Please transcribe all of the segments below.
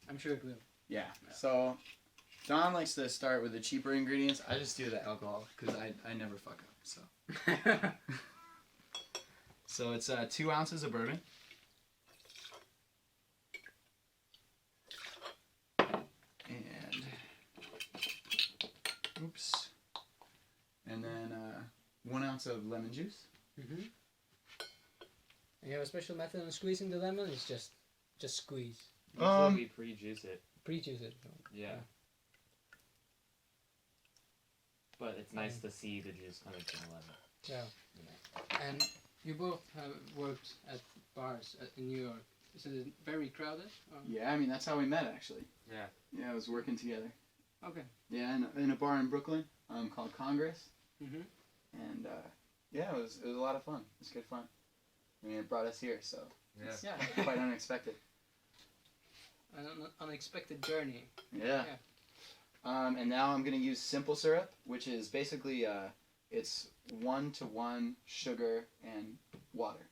I'm sure it will. Yeah. So Don likes to start with the cheaper ingredients. I just do the alcohol because I never fuck up. So. So it's 2 ounces of bourbon. And oops. And then 1 ounce of lemon juice. Mm-hmm. And you have a special method of squeezing the lemon? It's just squeeze. Usually we pre-juice it. Pre-juice it. Yeah. But it's nice to see the juice coming from the lemon. Yeah. And you both have worked at bars in New York. Is it very crowded? Or? Yeah, I mean that's how we met actually. Yeah. Yeah, I was working together. Okay. Yeah, in a bar in Brooklyn called Congress. Mm-hmm. And yeah, it was a lot of fun. It was good fun. I mean, it brought us here, so it's quite unexpected. An unexpected journey. Yeah. And now I'm gonna use simple syrup, which is basically it's 1-to-1 sugar and water.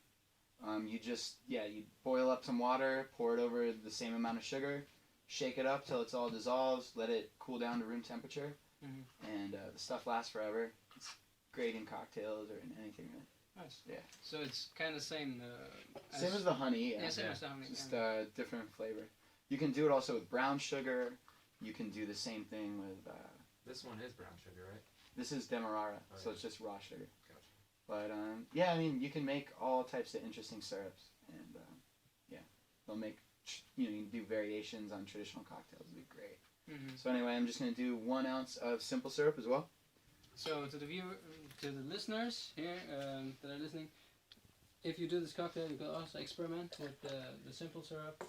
You boil up some water, pour it over the same amount of sugar, shake it up till it's all dissolves, let it cool down to room temperature, and the stuff lasts forever. It's great in cocktails or in anything really. Nice. Yeah. So it's kind of same. Same as the honey. Yeah. Same as the honey. Just different flavor. You can do it also with brown sugar. You can do the same thing with. This one is brown sugar, right? This is demerara, so it's just raw sugar. Gotcha. But yeah, I mean, you can make all types of interesting syrups, and yeah, they'll make. You can do variations on traditional cocktails. It'd be great. Mm-hmm. So anyway, I'm just gonna do 1 ounce of simple syrup as well. So to the listeners here that are listening, if you do this cocktail, you can also experiment with the simple syrup.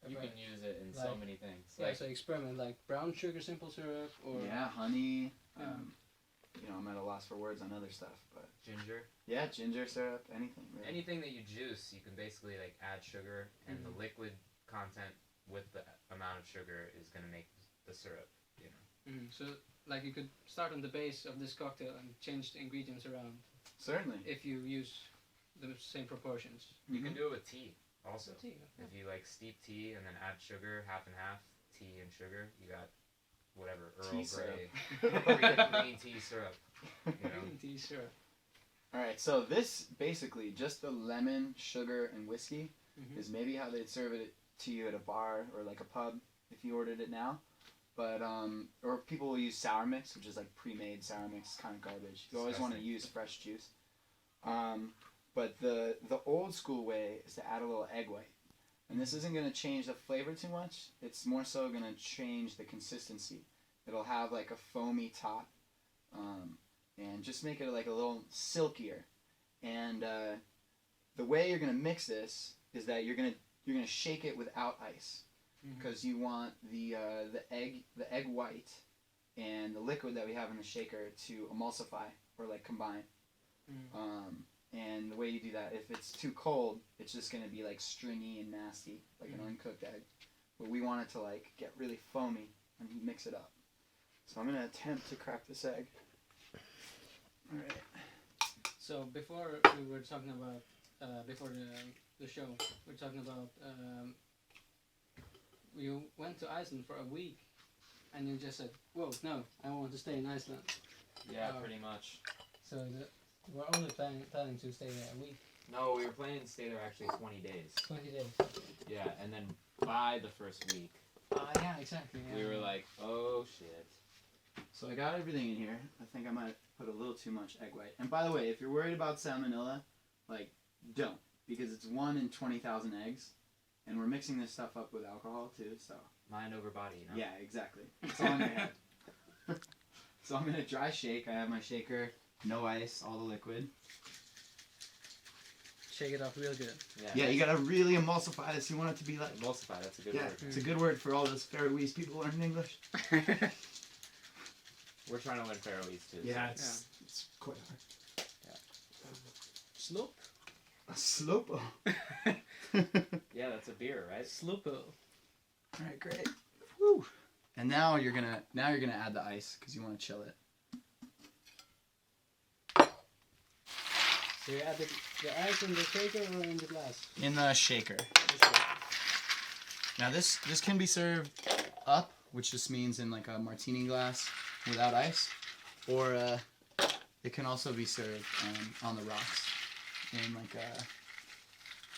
You can use it in so many things. Yeah, so experiment like brown sugar simple syrup or honey. I'm at a loss for words on other stuff, but ginger. Yeah, ginger syrup, anything. Really. Anything that you juice, you can basically like add sugar, and the liquid content with the amount of sugar is gonna make the syrup. You know. So like you could start on the base of this cocktail and change the ingredients around. Certainly. If you use the same proportions. You can do it with tea also. Tea, If you like steep tea and then add sugar, half and half, tea and sugar, you got whatever, Earl Grey, green tea syrup. You know? Green tea syrup. Alright, so this basically, just the lemon, sugar, and whiskey is maybe how they'd serve it to you at a bar or like a pub if you ordered it now. But, or people will use sour mix, which is like pre-made sour mix, kind of garbage. You always want to use fresh juice. But the old school way is to add a little egg white. And this isn't going to change the flavor too much. It's more so going to change the consistency. It'll have like a foamy top. And just make it like a little silkier. And the way you're going to mix this is that you're going to shake it without ice. Because you want the egg white and the liquid that we have in the shaker to emulsify or like combine. And the way you do that, if it's too cold, it's just going to be like stringy and nasty, like an uncooked egg. But we want it to like get really foamy and mix it up. So I'm going to attempt to crack this egg. All right. So before we were talking about before the show, we were talking about you went to Iceland for a week, and you just said, "Whoa, no, I want to stay in Iceland." Yeah, pretty much. So we're only planning to stay there a week. No, we were planning to stay there actually 20 days. 20 days. Yeah, and then by the first week, yeah, exactly. Yeah. we were like, "Oh shit." So I got everything in here. I think I might put a little too much egg white. And by the way, if you're worried about salmonella, like, don't. Because it's 1 in 20,000 eggs. And we're mixing this stuff up with alcohol, too, so... Mind over body, you know? Yeah, exactly. It's all in your head. So I'm going to dry shake. I have my shaker, no ice, all the liquid. Shake it up real good. Yeah, you got to really emulsify this. You want it to be like... Emulsify, that's a good word. It's a good word for all those Faroese people learning English. We're trying to learn Faroese, too. Yeah, it's quite hard. Yeah. Slope? A slopo. Yeah, that's a beer, right? Slopo. All right, great. Woo. And now you're gonna add the ice because you want to chill it. So you add the ice in the shaker or in the glass? In the shaker. Now this can be served up, which just means in like a martini glass without ice, or it can also be served on the rocks in like a,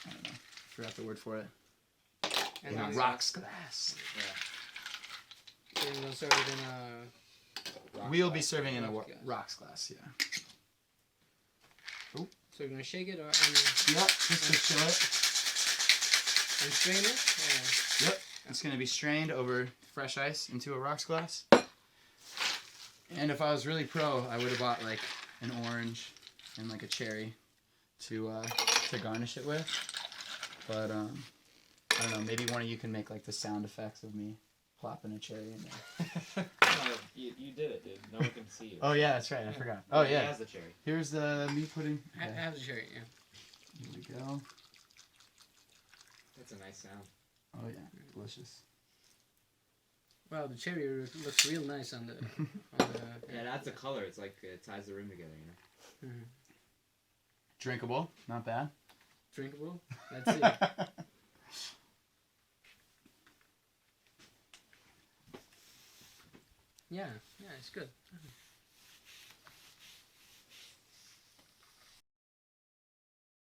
I don't know, forgot the word for it. And In a then- rocks glass. So you're gonna serve it in a. We'll be serving in a Rocks glass. rocks glass, yeah. So you're gonna shake it or Yep, just to show it. and strain it. Or? Yep, it's gonna be strained over fresh ice into a rocks glass. And if I was really pro, I would have bought like an orange and like a cherry to garnish it with. But I don't know. Maybe one of you can make like the sound effects of me plopping a cherry in there. No, you did it, dude. No one can see you. Oh yeah, that's right. I forgot. Oh He yeah. has the cherry. Here's the meat pudding. I Okay. have the cherry. Yeah. Here we go. That's a nice sound. Oh yeah, delicious. Wow, the cherry looks real nice on the. Yeah, that's the color. It's like it ties the room together, you know. Mhm. Drinkable, not bad. Drinkable. Let's see. Yeah, it's good.